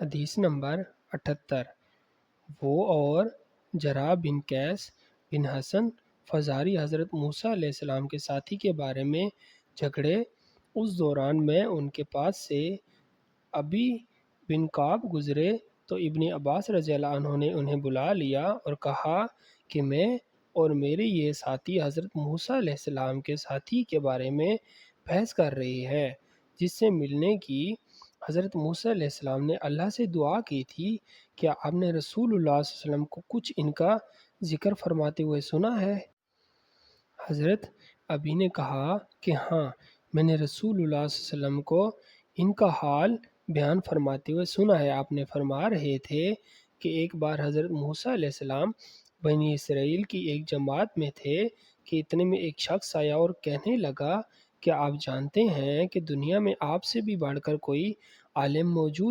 حدیث نمبر 78۔ وہ اور جرح بن قیس بن حصن فزاری حضرت موسیٰ علیہ السلام کے ساتھی کے بارے میں جھگڑے۔ اس دوران میں ان کے پاس سے ابی بن کعب گزرے تو ابن عباس رضی اللہ عنہ نے انہیں بلا لیا اور کہا کہ میں اور میرے یہ ساتھی حضرت موسیٰ علیہ السلام کے ساتھی کے بارے میں بحث کر رہے ہیں جس سے ملنے کی۔ حضرت موسیٰ علیہ السلام نے اللہ سے دعا کی تھی، کیا آپ نے رسول اللہ صلی اللہ علیہ وسلم کو کچھ ان کا ذکر فرماتے ہوئے سنا ہے؟ حضرت ابی نے کہا کہ ہاں، میں نے رسول اللہ صلی اللہ علیہ وسلم کو ان کا حال بیان فرماتے ہوئے سنا ہے۔ آپ نے فرما رہے تھے کہ ایک بار حضرت موسیٰ علیہ السلام بنی اسرائیل کی ایک جماعت میں تھے کہ اتنے میں ایک شخص آیا اور کہنے لگا، کیا آپ جانتے ہیں کہ دنیا میں آپ سے بھی بڑھ کر کوئی عالم موجود